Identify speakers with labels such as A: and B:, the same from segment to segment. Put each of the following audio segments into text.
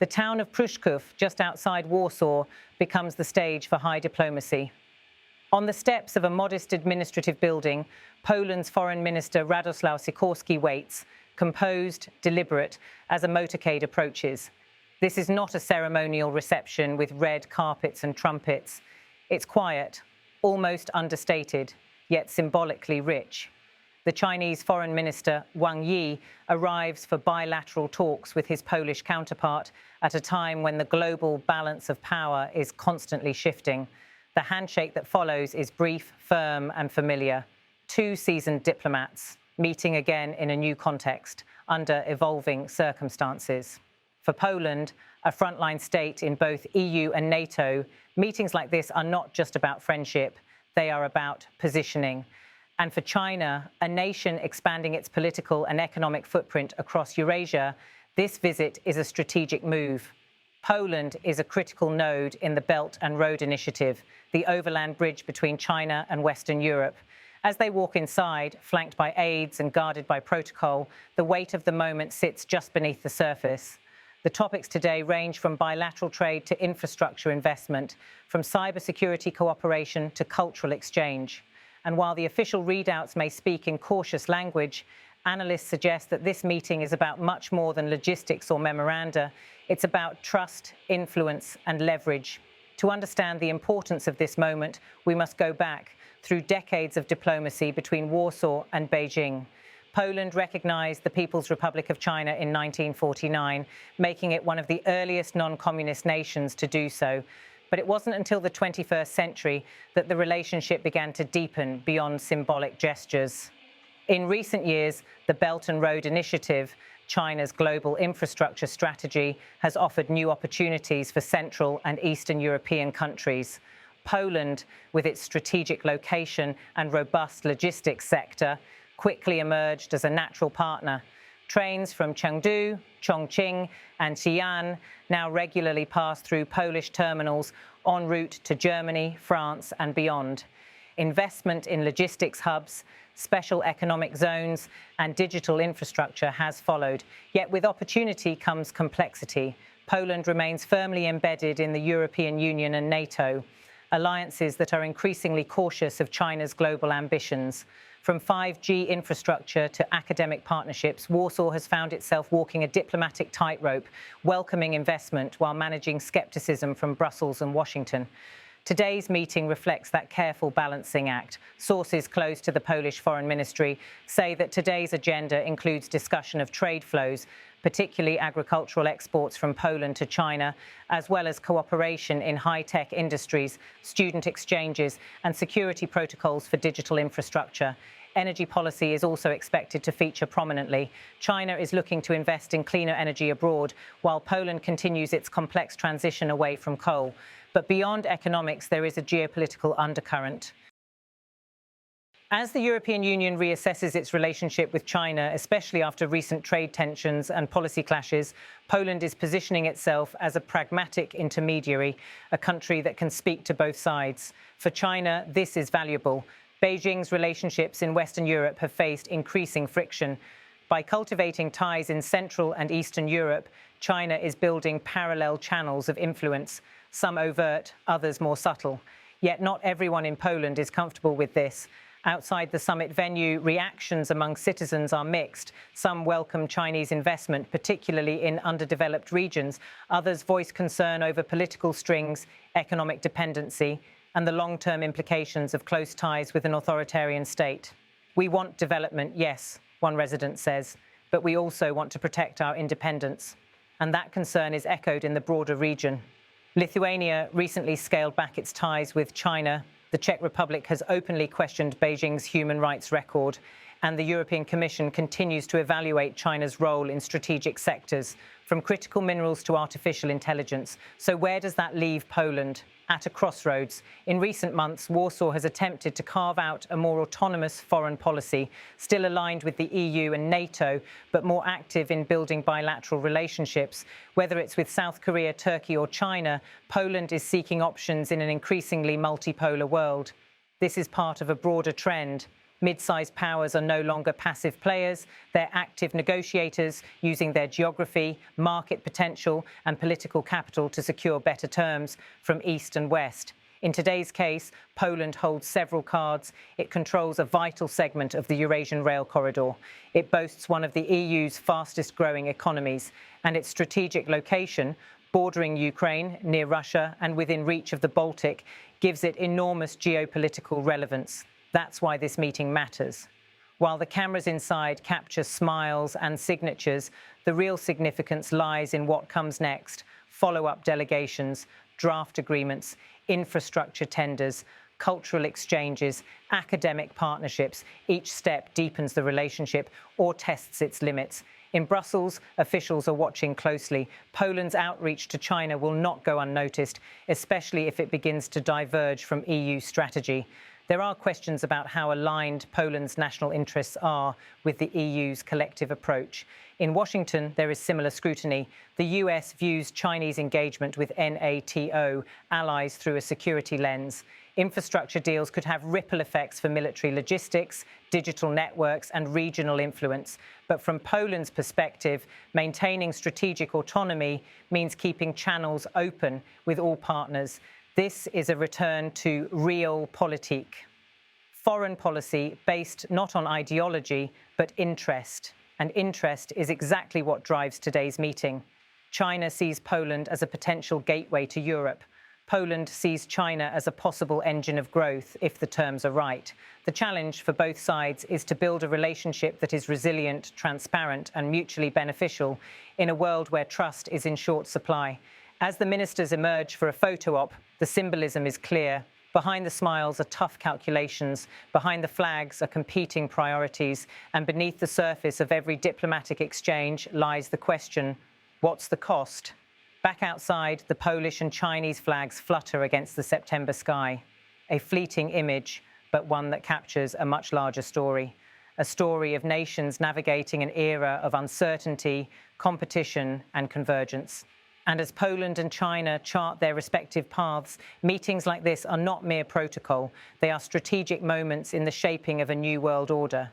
A: the town of Pruszków, just outside Warsaw, becomes the stage for high diplomacy. On the steps of a modest administrative building, Poland's Foreign Minister Radoslaw Sikorski waits, composed, deliberate, as a motorcade approaches. This is not a ceremonial reception with red carpets and trumpets. It's quiet, almost understated, yet symbolically rich. The Chinese Foreign Minister Wang Yi arrives for bilateral talks with his Polish counterpart at a time when the global balance of power is constantly shifting. The handshake that follows is brief, firm, and familiar. Two seasoned diplomats meeting again in a new context, under evolving circumstances. For Poland, a frontline state in both EU and NATO, meetings like this are not just about friendship, they are about positioning. And for China, a nation expanding its political and economic footprint across Eurasia, this visit is a strategic move. Poland is a critical node in the Belt and Road Initiative, the overland bridge between China and Western Europe. As they walk inside, flanked by aides and guarded by protocol, the weight of the moment sits just beneath the surface. The topics today range from bilateral trade to infrastructure investment, from cybersecurity cooperation to cultural exchange. And while the official readouts may speak in cautious language, analysts suggest that this meeting is about much more than logistics or memoranda. It's about trust, influence, and leverage. To understand the importance of this moment, we must go back through decades of diplomacy between Warsaw and Beijing. Poland recognized the People's Republic of China in 1949, making it one of the earliest non-communist nations to do so. But it wasn't until the 21st century that the relationship began to deepen beyond symbolic gestures. In recent years, the Belt and Road Initiative, China's global infrastructure strategy, has offered new opportunities for Central and Eastern European countries. Poland, with its strategic location and robust logistics sector, quickly emerged as a natural partner. Trains from Chengdu, Chongqing, and Xi'an now regularly pass through Polish terminals en route to Germany, France, and beyond. Investment in logistics hubs, special economic zones, and digital infrastructure has followed. Yet with opportunity comes complexity. Poland remains firmly embedded in the European Union and NATO, alliances that are increasingly cautious of China's global ambitions. From 5G infrastructure to academic partnerships, Warsaw has found itself walking a diplomatic tightrope, welcoming investment while managing skepticism from Brussels and Washington. Today's meeting reflects that careful balancing act. Sources close to the Polish Foreign Ministry say that today's agenda includes discussion of trade flows, particularly agricultural exports from Poland to China, as well as cooperation in high-tech industries, student exchanges, and security protocols for digital infrastructure. Energy policy is also expected to feature prominently. China is looking to invest in cleaner energy abroad, while Poland continues its complex transition away from coal. But beyond economics, there is a geopolitical undercurrent. As the European Union reassesses its relationship with China, especially after recent trade tensions and policy clashes, Poland is positioning itself as a pragmatic intermediary, a country that can speak to both sides. For China, this is valuable. Beijing's relationships in Western Europe have faced increasing friction. By cultivating ties in Central and Eastern Europe, China is building parallel channels of influence, some overt, others more subtle. Yet not everyone in Poland is comfortable with this. Outside the summit venue, reactions among citizens are mixed. Some welcome Chinese investment, particularly in underdeveloped regions. Others voice concern over political strings, economic dependency, and the long-term implications of close ties with an authoritarian state. We want development, yes, one resident says, but we also want to protect our independence. And that concern is echoed in the broader region. Lithuania recently scaled back its ties with China. The Czech Republic has openly questioned Beijing's human rights record, and the European Commission continues to evaluate China's role in strategic sectors, from critical minerals to artificial intelligence. So where does that leave Poland? At a crossroads. In recent months, Warsaw has attempted to carve out a more autonomous foreign policy, still aligned with the EU and NATO, but more active in building bilateral relationships. Whether it's with South Korea, Turkey or China, Poland is seeking options in an increasingly multipolar world. This is part of a broader trend. Mid-sized powers are no longer passive players. They're active negotiators using their geography, market potential and political capital to secure better terms from East and West. In today's case, Poland holds several cards. It controls a vital segment of the Eurasian rail corridor. It boasts one of the EU's fastest growing economies, and its strategic location, bordering Ukraine, near Russia and within reach of the Baltic, gives it enormous geopolitical relevance. That's why this meeting matters. While the cameras inside capture smiles and signatures, the real significance lies in what comes next: follow-up delegations, draft agreements, infrastructure tenders, cultural exchanges, academic partnerships. Each step deepens the relationship or tests its limits. In Brussels, officials are watching closely. Poland's outreach to China will not go unnoticed, especially if it begins to diverge from EU strategy. There are questions about how aligned Poland's national interests are with the EU's collective approach. In Washington, there is similar scrutiny. The US views Chinese engagement with NATO allies through a security lens. Infrastructure deals could have ripple effects for military logistics, digital networks and regional influence. But from Poland's perspective, maintaining strategic autonomy means keeping channels open with all partners. This is a return to realpolitik. Foreign policy based not on ideology, but interest. And interest is exactly what drives today's meeting. China sees Poland as a potential gateway to Europe. Poland sees China as a possible engine of growth if the terms are right. The challenge for both sides is to build a relationship that is resilient, transparent, and mutually beneficial in a world where trust is in short supply. As the ministers emerge for a photo op, the symbolism is clear. Behind the smiles are tough calculations, behind the flags are competing priorities, and beneath the surface of every diplomatic exchange lies the question, what's the cost? Back outside, the Polish and Chinese flags flutter against the September sky. A fleeting image, but one that captures a much larger story. A story of nations navigating an era of uncertainty, competition, and convergence. And as Poland and China chart their respective paths, meetings like this are not mere protocol. They are strategic moments in the shaping of a new world order.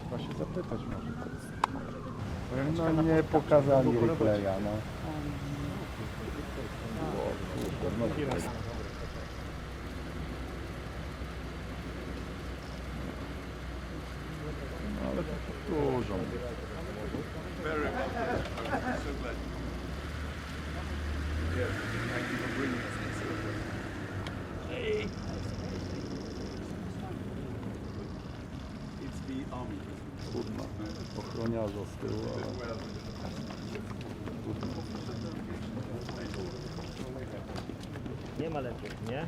B: Właśnie zapytać może. No nie pokazali replaya, no. Ale dużo.
C: Very well. I'm so glad. Yes, thank you for bringing us this. Hey. It's the army.
B: Trudno. Ochroniarza z tyłu, ale...
D: Nie ma lepiej, nie?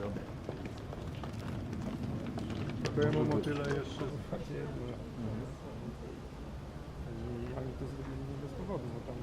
B: Dobra.
E: Byłem o motyle jeszcze faktycznie, ale to zrobili nie bez powodu, bo tam